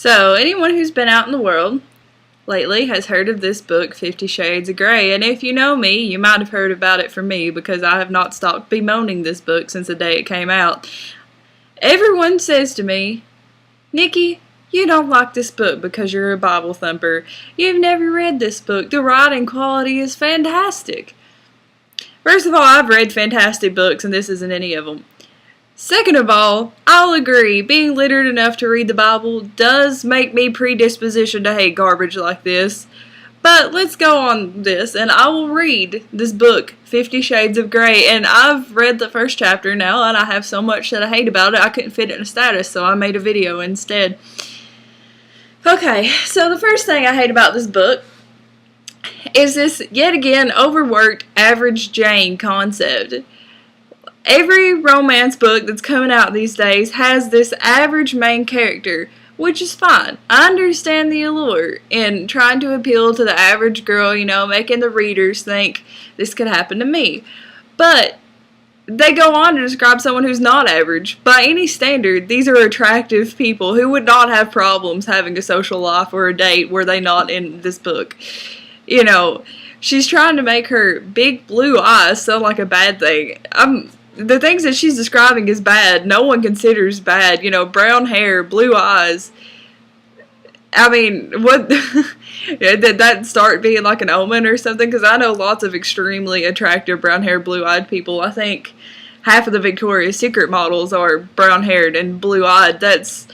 So, anyone who's been out in the world lately has heard of this book, 50 Shades of Grey, and if you know me, you might have heard about it from me because I have not stopped bemoaning this book since the day it came out. Everyone says to me, Nikki, you don't like this book because you're a Bible thumper. You've never read this book. The writing quality is fantastic. First of all, I've read fantastic books, and this isn't any of them. Second of all, I'll agree, being literate enough to read the Bible does make me predispositioned to hate garbage like this. But let's go on this, and I will read this book, 50 Shades of Grey, and I've read the first chapter now, and I have so much that I hate about it, I couldn't fit it in a status, so I made a video instead. Okay, so the first thing I hate about this book is this, yet again, overworked average Jane concept. Every romance book that's coming out these days has this average main character, which is fine. I understand the allure in trying to appeal to the average girl, making the readers think this could happen to me. But they go on to describe someone who's not average. By any standard, these are attractive people who would not have problems having a social life or a date were they not in this book. She's trying to make her big blue eyes sound like a bad thing. The things that she's describing as bad, no one considers bad. Brown hair, blue eyes. I mean, what did that start being like an omen or something? Because I know lots of extremely attractive brown hair, blue eyed people. I think half of the Victoria's Secret models are brown haired and blue eyed. That's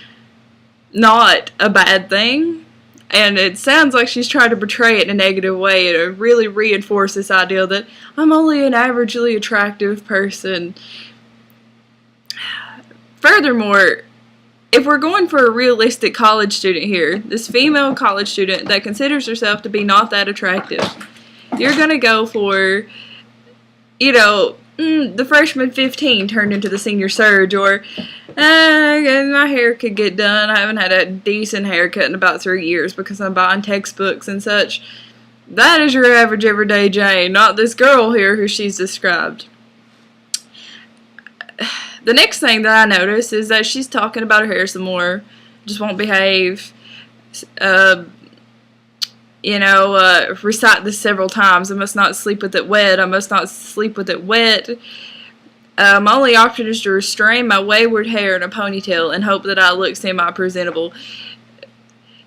not a bad thing. And it sounds like she's trying to portray it in a negative way to really reinforce this idea that I'm only an averagely attractive person. Furthermore, if we're going for a realistic college student here, this female college student that considers herself to be not that attractive, you're going to go for, the freshman 15 turned into the senior surge, or my hair could get done. I haven't had a decent haircut in about 3 years because I'm buying textbooks and such. That is your average everyday Jane, not this girl here who she's described. The next thing that I notice is that she's talking about her hair some more, just won't behave, recite this several times. I must not sleep with it wet. I must not sleep with it wet. My only option is to restrain my wayward hair in a ponytail and hope that I look semi-presentable.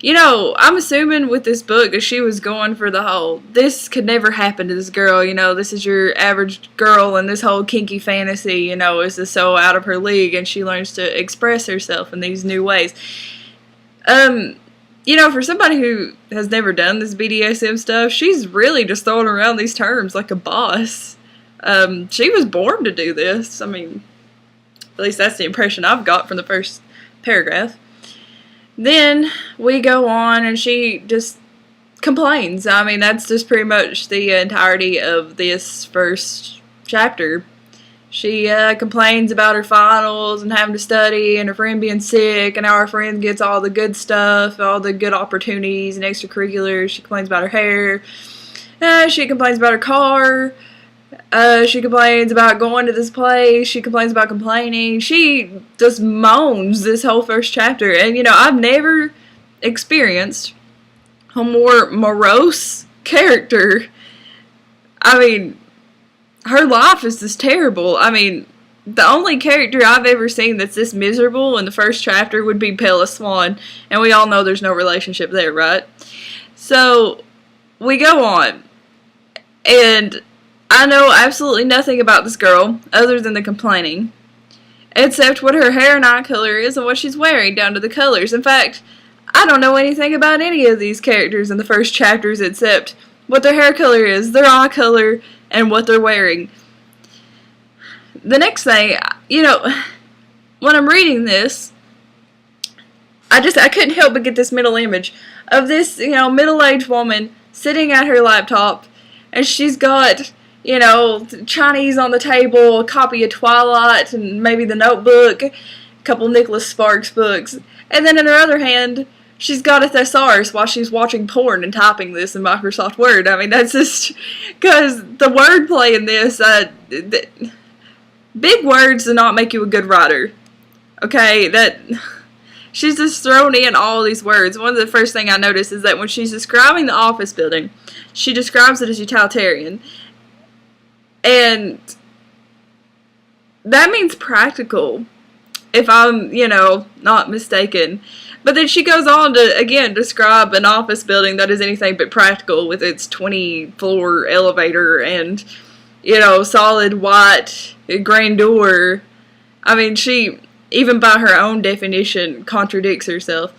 I'm assuming with this book that she was going for the whole, this could never happen to this girl, this is your average girl, and this whole kinky fantasy, is just so out of her league, and she learns to express herself in these new ways. For somebody who has never done this BDSM stuff, she's really just throwing around these terms like a boss. She was born to do this. I mean, at least that's the impression I've got from the first paragraph. Then we go on and she just complains. I mean, that's just pretty much the entirety of this first chapter. She complains about her finals and having to study and her friend being sick and how her friend gets all the good stuff, all the good opportunities and extracurriculars. She complains about her hair. She complains about her car. She complains about going to this place. She complains about complaining. She just moans this whole first chapter. And, I've never experienced a more morose character. I mean, her life is just terrible. I mean, the only character I've ever seen that's this miserable in the first chapter would be Bella Swan. And we all know there's no relationship there, right? So, we go on. And I know absolutely nothing about this girl other than the complaining, except what her hair and eye color is and what she's wearing down to the colors. In fact, I don't know anything about any of these characters in the first chapters except what their hair color is, their eye color, and what they're wearing. The next thing, when I'm reading this, I couldn't help but get this mental image of this, middle-aged woman sitting at her laptop, and she's got Chinese on the table, a copy of Twilight, and maybe The Notebook, a couple Nicholas Sparks books. And then in her other hand, she's got a thesaurus while she's watching porn and typing this in Microsoft Word. I mean, that's just, because the wordplay in this, big words do not make you a good writer. Okay, She's just thrown in all these words. One of the first things I noticed is that when she's describing the office building, she describes it as utilitarian. And that means practical, if I'm, not mistaken. But then she goes on to, again, describe an office building that is anything but practical with its 20-floor elevator and, solid white grandeur. I mean, she, even by her own definition, contradicts herself.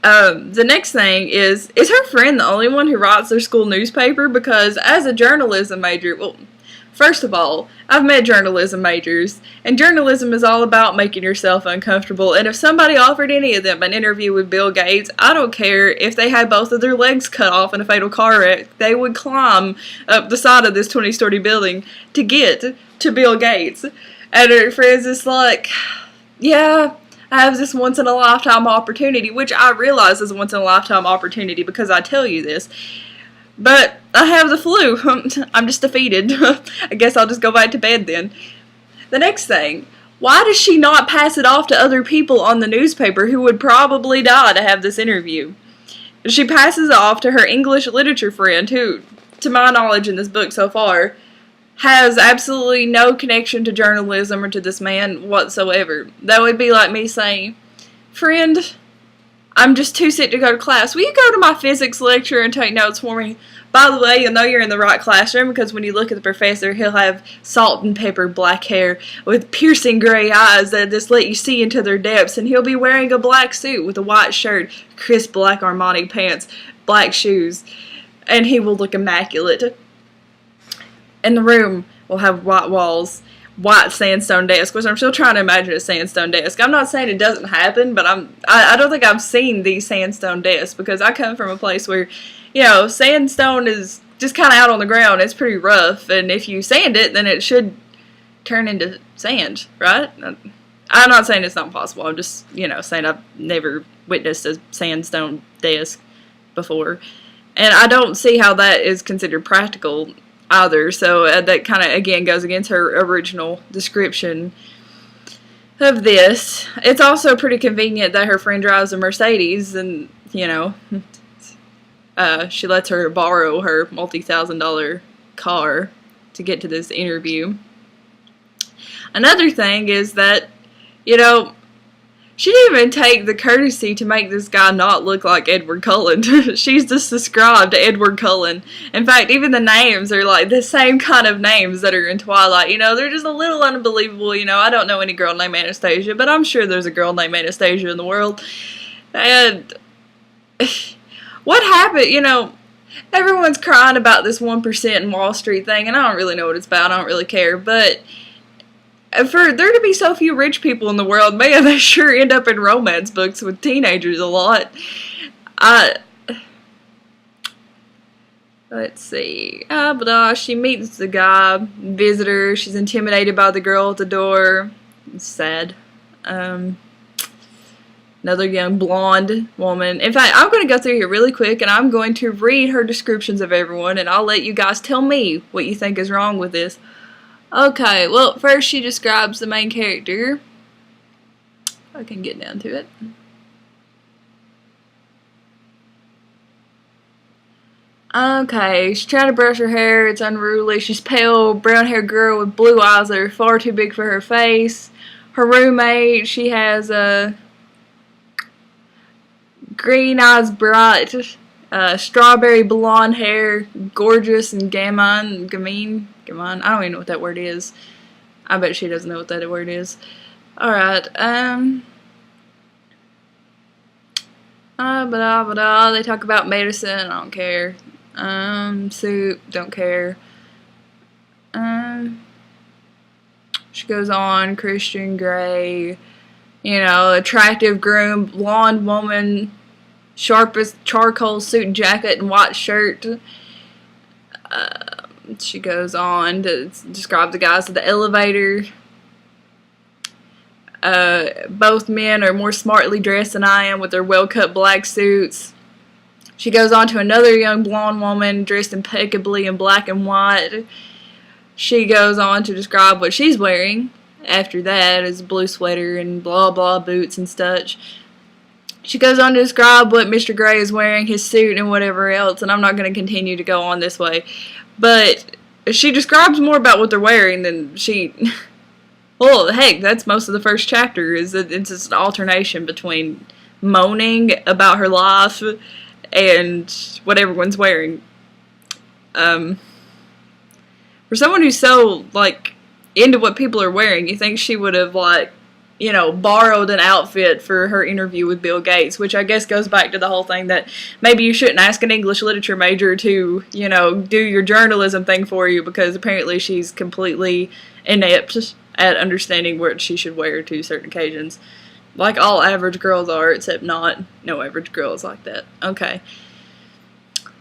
The next thing is her friend the only one who writes their school newspaper? Because as a journalism major, well, first of all, I've met journalism majors, and journalism is all about making yourself uncomfortable, and if somebody offered any of them an interview with Bill Gates, I don't care if they had both of their legs cut off in a fatal car wreck, they would climb up the side of this 20-story building to get to Bill Gates. And her friend's just like, yeah, I have this once-in-a-lifetime opportunity, which I realize is a once-in-a-lifetime opportunity because I tell you this. But I have the flu. I'm just defeated. I guess I'll just go back to bed then. The next thing, why does she not pass it off to other people on the newspaper who would probably die to have this interview? She passes it off to her English literature friend who, to my knowledge in this book so far, has absolutely no connection to journalism or to this man whatsoever. That would be like me saying, friend, I'm just too sick to go to class. Will you go to my physics lecture and take notes for me? By the way, you'll know you're in the right classroom because when you look at the professor, he'll have salt and pepper black hair with piercing gray eyes that just let you see into their depths, and he'll be wearing a black suit with a white shirt, crisp black Armani pants, black shoes, and he will look immaculate. And the room will have white walls, white sandstone desk, which I'm still trying to imagine a sandstone desk. I'm not saying it doesn't happen, but I don't think I've seen these sandstone desks because I come from a place where, sandstone is just kind of out on the ground. It's pretty rough, and if you sand it, then it should turn into sand, right? I'm not saying it's not possible. I'm just, saying I've never witnessed a sandstone desk before, and I don't see how that is considered practical either, so that kind of, again, goes against her original description of this. It's also pretty convenient that her friend drives a Mercedes, and, she lets her borrow her multi-thousand-dollar car to get to this interview. Another thing is that, she didn't even take the courtesy to make this guy not look like Edward Cullen. She's just described Edward Cullen. In fact, even the names are like the same kind of names that are in Twilight. They're just a little unbelievable. I don't know any girl named Anastasia, but I'm sure there's a girl named Anastasia in the world. And what happened, everyone's crying about this 1% in Wall Street thing, and I don't really know what it's about. I don't really care, but for there to be so few rich people in the world, man, they sure end up in romance books with teenagers a lot. Let's see. She meets the guy, visitor. She's intimidated by the girl at the door. It's sad. Another young blonde woman. In fact, I'm going to go through here really quick, and I'm going to read her descriptions of everyone, and I'll let you guys tell me what you think is wrong with this. Okay, well, first she describes the main character. I can get down to it. Okay, she's trying to brush her hair. It's unruly. She's pale, brown-haired girl with blue eyes that are far too big for her face. Her roommate, she has green eyes, bright, strawberry blonde hair, gorgeous and gamine. I don't even know what that word is. I bet she doesn't know what that word is. Alright, they talk about medicine, I don't care. Soup, don't care. She goes on, Christian Grey, attractive groom, blonde woman, sharpest charcoal suit and jacket and white shirt. She goes on to describe the guys at the elevator. Both men are more smartly dressed than I am with their well-cut black suits. She goes on to another young blonde woman dressed impeccably in black and white. She goes on to describe what she's wearing. after that is blue sweater and blah blah boots and such. She goes on to describe what Mr. Gray is wearing, his suit and whatever else, and I'm not going to continue to go on this way. But she describes more about what they're wearing than she... Well, heck, that's most of the first chapter, is that it's just an alternation between moaning about her life and what everyone's wearing. For someone who's so, like, into what people are wearing, you think she would have, like, you know, borrowed an outfit for her interview with Bill Gates, which I guess goes back to the whole thing that maybe you shouldn't ask an English literature major to, you know, do your journalism thing for you, because apparently she's completely inept at understanding what she should wear to certain occasions. Like all average girls are, except not. No average girl is like that. Okay.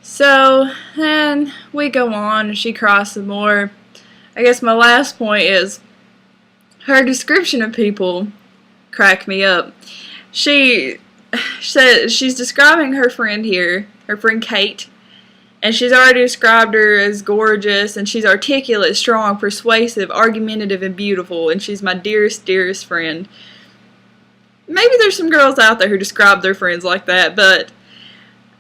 So, then we go on, and she cries some more. I guess my last point is her description of people crack me up. She says she's describing her friend here, her friend Kate, and she's already described her as gorgeous, and she's articulate, strong, persuasive, argumentative, and beautiful, and she's my dearest, dearest friend. Maybe there's some girls out there who describe their friends like that, but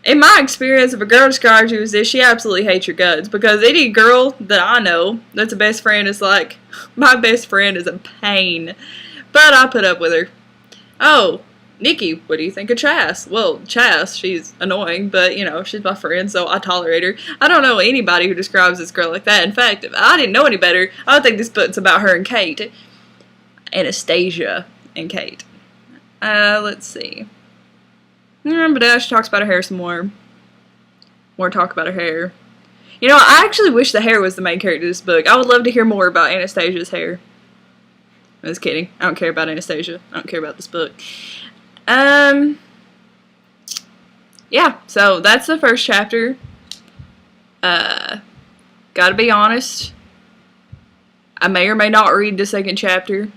in my experience, if a girl describes you as this, she absolutely hates your guts, because any girl that I know that's a best friend is like, my best friend is a pain, but I put up with her. Oh, Nikki, what do you think of Chas? Well, Chas, she's annoying, but, you know, she's my friend, so I tolerate her. I don't know anybody who describes this girl like that. In fact, if I didn't know any better, I would think this book's about her and Kate. Anastasia and Kate. Let's see. But she talks about her hair some more. More talk about her hair. You know, I actually wish the hair was the main character of this book. I would love to hear more about Anastasia's hair. I was kidding. I don't care about Anastasia. I don't care about this book. Yeah, so that's the first chapter. Gotta be honest, I may or may not read the second chapter.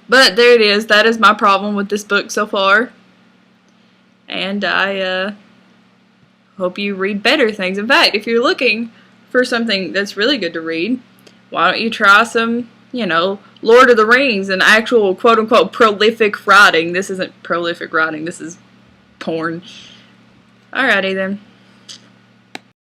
But there it is. That is my problem with this book so far. And I hope you read better things. In fact, if you're looking for something that's really good to read, why don't you try some, you know, Lord of the Rings and actual quote-unquote prolific writing. This isn't prolific writing. This is porn. Alrighty then.